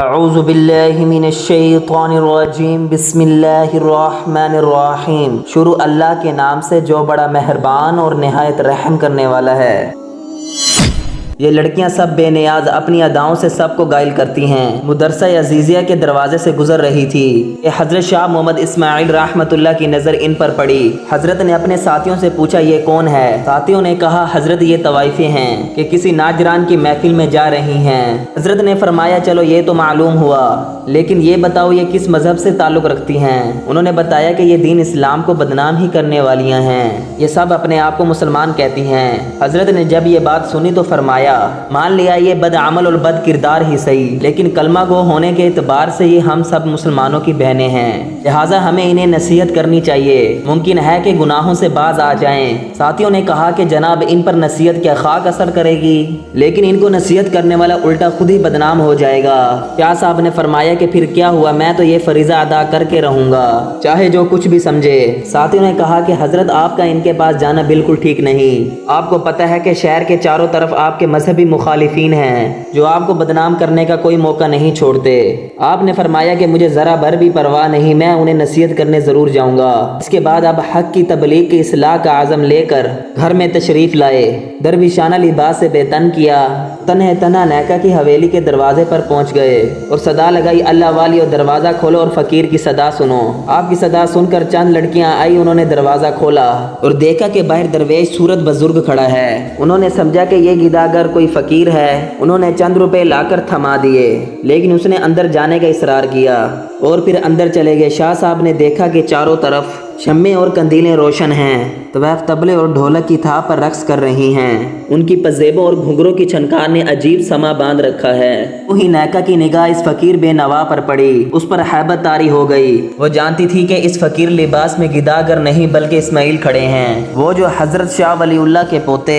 اعوذ باللہ من الشیطان الرجیم بسم اللہ الرحمن الرحیم۔ شروع اللہ کے نام سے جو بڑا مہربان اور نہایت رحم کرنے والا ہے۔ یہ لڑکیاں سب بے نیاز اپنی اداؤں سے سب کو گائل کرتی ہیں۔ مدرسہ عزیزیہ کے دروازے سے گزر رہی تھی کہ حضرت شاہ محمد اسماعیل رحمۃ اللہ کی نظر ان پر پڑی۔ حضرت نے اپنے ساتھیوں سے پوچھا یہ کون ہے؟ ساتھیوں نے کہا حضرت یہ طوائفی ہیں کہ کسی ناجران کی محفل میں جا رہی ہیں۔ حضرت نے فرمایا چلو یہ تو معلوم ہوا، لیکن یہ بتاؤ یہ کس مذہب سے تعلق رکھتی ہیں؟ انہوں نے بتایا کہ یہ دین اسلام کو بدنام ہی کرنے والیاں ہیں، یہ سب اپنے آپ کو مسلمان کہتی ہیں۔ حضرت نے جب یہ بات سنی تو فرمایا مان لیا یہ بد عمل اور بد کردار ہی صحیح، لیکن کلمہ گو ہونے کے اعتبار سے یہ ہم سب مسلمانوں کی بہنیں ہیں، لہٰذا ہمیں انہیں نصیحت کرنی چاہیے، ممکن ہے کہ گناہوں سے باز آ جائیں۔ ساتھیوں نے کہا کہ جناب ان پر نصیحت کیا خاک اثر کرے گی، لیکن ان کو نصیحت کرنے والا الٹا خود ہی بدنام ہو جائے گا۔ شاہ صاحب نے فرمایا کہ پھر کیا ہوا، میں تو یہ فریضہ ادا کر کے رہوں گا چاہے جو کچھ بھی سمجھے۔ ساتھیوں نے کہا کہ حضرت آپ کا ان کے پاس جانا بالکل ٹھیک نہیں، آپ کو پتہ ہے کہ شہر کے چاروں طرف آپ کے مذہبی مخالفین ہیں جو آپ کو بدنام کرنے کا کوئی موقع نہیں چھوڑتے۔ آپ نے فرمایا کہ مجھے ذرا بھر بھی پرواہ نہیں، میں انہیں نصیحت کرنے ضرور جاؤں گا۔ اس کے بعد اب حق کی تبلیغ کی اصلاح کا عزم لے کر گھر میں تشریف لائے، درویشانہ لباس سے بے تن کیا، تنہ تنہا نیکا کی حویلی کے دروازے پر پہنچ گئے اور صدا لگائی اللہ والی اور دروازہ کھولو اور فقیر کی صدا سنو۔ آپ کی صدا سن کر چند لڑکیاں آئی، انہوں نے دروازہ کھولا اور دیکھا کہ باہر درویش صورت بزرگ کھڑا ہے۔ انہوں نے سمجھا کہ یہ گداگر کوئی فقیر ہے، انہوں نے چند روپے لا کر تھما دیے، لیکن اس نے اندر جانے کا اصرار کیا اور پھر اندر چلے گئے۔ شاہ صاحب نے دیکھا کہ چاروں طرف شمع اور کندیلیں روشن ہیں، طویف طبلے اور ڈھولک کی تھا پر رقص کر رہی ہیں، ان کی پزیبوں اور گھنگروں کی چھنکار نے عجیب سما باندھ رکھا ہے۔ وہی نیکا کی نگاہ اس فقیر بے نوا پر پڑی، اس پر ہیبت طاری ہو گئی۔ وہ جانتی تھی کہ اس فقیر لباس میں گداگر نہیں بلکہ اسماعیل کھڑے ہیں، وہ جو حضرت شاہ ولی اللہ کے پوتے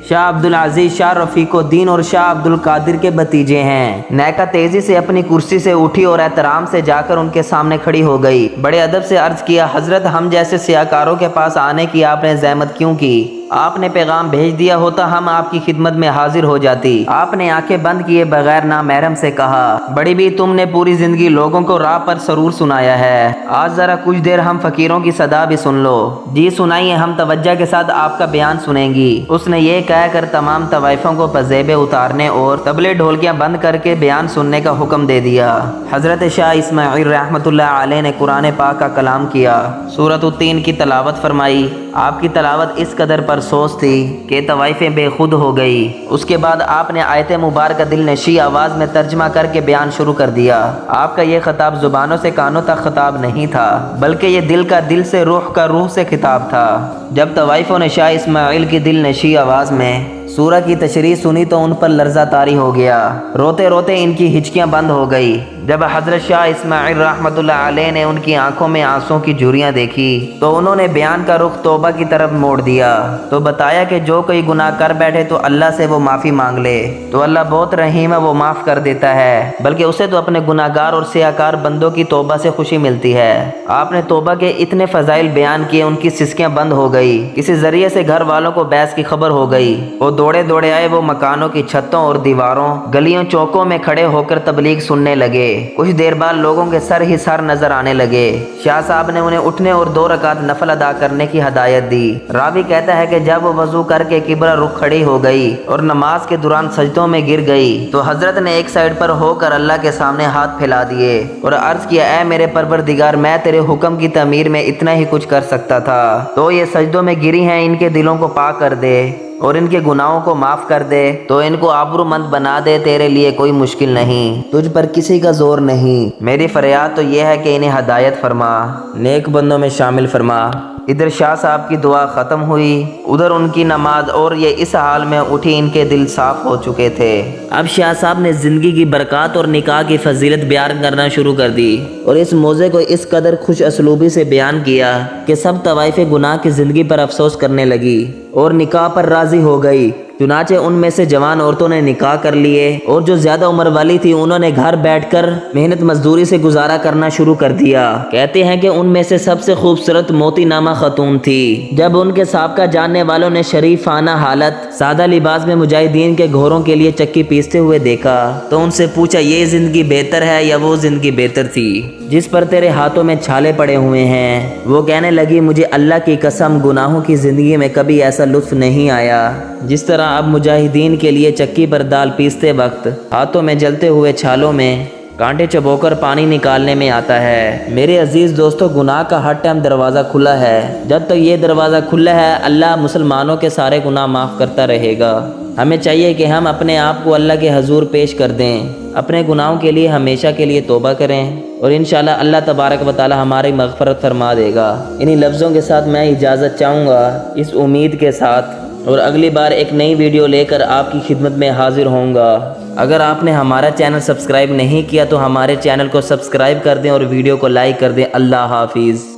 شاہ عبدالعزیز شاہ رفیق الدین اور شاہ عبدالقادر کے بھتیجے ہیں۔ نیکا تیزی سے اپنی کرسی سے اٹھی اور احترام سے جا کر ان کے سامنے کھڑی ہو گئی۔ بڑے ادب سے عرض کیا حضرت ہم جیسے سیاہکاروں کے پاس آنے کی آپ نے زحمت کیوں کی؟ آپ نے پیغام بھیج دیا ہوتا ہم آپ کی خدمت میں حاضر ہو جاتی۔ آپ نے آنکھیں بند کیے بغیر نامحرم سے کہا بڑی بھی تم نے پوری زندگی لوگوں کو راہ پر سرور سنایا ہے، آج ذرا کچھ دیر ہم فقیروں کی صدا بھی سن لو۔ جی سنائیے، ہم توجہ کے ساتھ آپ کا بیان سنیں گی۔ اس نے یہ کہہ کر تمام طوائفوں کو پزیبے اتارنے اور طبلے ڈھولکیاں بند کر کے بیان سننے کا حکم دے دیا۔ حضرت شاہ اسماعیل رحمۃ اللہ علیہ نے قرآن پاک کا کلام کیا، سورۃ التین کی تلاوت فرمائی۔ آپ کی تلاوت اس قدر پرسوز تھی کہ طوائفیں بے خود ہو گئی۔ اس کے بعد آپ نے آیت مبارکہ دل نشی آواز میں ترجمہ کر کے بیان شروع کر دیا۔ آپ کا یہ خطاب زبانوں سے کانوں تک خطاب نہیں تھا، بلکہ یہ دل کا دل سے روح کا روح سے خطاب تھا۔ جب طوائفوں نے شاہ اسماعیل کی دل نشی آواز میں سورہ کی تشریح سنی تو ان پر لرزہ طاری ہو گیا، روتے روتے ان کی ہچکیاں بند ہو گئی۔ جب حضرت شاہ اسماعیل رحمۃ اللہ علیہ نے ان کی آنکھوں میں آنسوں کی جھریاں دیکھی تو انہوں نے بیان کا رخ توبہ کی طرف موڑ دیا، تو بتایا کہ جو کوئی گناہ کر بیٹھے تو اللہ سے وہ معافی مانگ لے تو اللہ بہت رحیم ہے، وہ معاف کر دیتا ہے، بلکہ اسے تو اپنے گناہ گار اور سیاہکار بندوں کی توبہ سے خوشی ملتی ہے۔ آپ نے توبہ کے اتنے فضائل بیان کیے، ان کی سسکیاں بند ہو گئی۔ کسی ذریعے سے گھر والوں کو بحث کی خبر ہو گئی، وہ دوڑے دوڑے آئے، وہ مکانوں کی چھتوں اور دیواروں، گلیوں چوکوں میں کھڑے ہو کر تبلیغ سننے لگے۔ کچھ دیر بعد لوگوں کے سر ہی سر نظر آنے لگے۔ شاہ صاحب نے انہیں اٹھنے اور 2 رکعت نفل ادا کرنے کی ہدایت دی۔ راوی کہتا ہے کہ جب وہ وضو کر کے قبلہ رخ کھڑی ہو گئی اور نماز کے دوران سجدوں میں گر گئی تو حضرت نے ایک سائیڈ پر ہو کر اللہ کے سامنے ہاتھ پھیلا دیے اور عرض کیا اے میرے پروردگار، میں تیرے حکم کی تعمیر میں اتنا ہی کچھ کر سکتا تھا، تو یہ سجدوں میں گری ہیں، ان کے دلوں کو پاک کر دے اور ان کے گناہوں کو معاف کر دے، تو ان کو آبرو مند بنا دے، تیرے لیے کوئی مشکل نہیں، تجھ پر کسی کا زور نہیں، میری فریاد تو یہ ہے کہ انہیں ہدایت فرما، نیک بندوں میں شامل فرما۔ ادھر شاہ صاحب کی دعا ختم ہوئی، ادھر ان کی نماز، اور یہ اس حال میں اٹھی ان کے دل صاف ہو چکے تھے۔ اب شاہ صاحب نے زندگی کی برکات اور نکاح کی فضیلت بیان کرنا شروع کر دی اور اس موضوع کو اس قدر خوش اسلوبی سے بیان کیا کہ سب طوائف گناہ کی زندگی پر افسوس کرنے لگی اور نکاح پر راضی ہو گئی۔ چنانچہ ان میں سے جوان عورتوں نے نکاح کر لیے اور جو زیادہ عمر والی تھی انہوں نے گھر بیٹھ کر محنت مزدوری سے گزارا کرنا شروع کر دیا۔ کہتے ہیں کہ ان میں سے سب سے خوبصورت موتی نامہ خاتون تھی۔ جب ان کے سابقہ جاننے والوں نے شریفانہ حالت سادہ لباس میں مجاہدین کے گھوڑوں کے لیے چکی پیستے ہوئے دیکھا تو ان سے پوچھا یہ زندگی بہتر ہے یا وہ زندگی بہتر تھی جس پر تیرے ہاتھوں میں چھالے پڑے ہوئے ہیں؟ وہ کہنے لگی مجھے اللہ کی قسم گناہوں کی زندگی میں کبھی ایسا لطف نہیں آیا جس طرح اب مجاہدین کے لیے چکی پر دال پیستے وقت ہاتھوں میں جلتے ہوئے چھالوں میں کانٹے چبو کر پانی نکالنے میں آتا ہے۔ میرے عزیز دوستو، گناہ کا ہر ٹائم دروازہ کھلا ہے۔ جب تک یہ دروازہ کھلا ہے اللہ مسلمانوں کے سارے گناہ معاف کرتا رہے گا۔ ہمیں چاہیے کہ ہم اپنے آپ کو اللہ کے حضور پیش کر دیں، اپنے گناہوں کے لیے ہمیشہ کے لیے توبہ کریں اور انشاءاللہ اللہ تبارک و تعالی ہماری مغفرت فرما دے گا۔ انہی لفظوں کے ساتھ میں اجازت چاہوں گا، اس امید کے ساتھ، اور اگلی بار ایک نئی ویڈیو لے کر آپ کی خدمت میں حاضر ہوں گا۔ اگر آپ نے ہمارا چینل سبسکرائب نہیں کیا تو ہمارے چینل کو سبسکرائب کر دیں اور ویڈیو کو لائک کر دیں۔ اللہ حافظ۔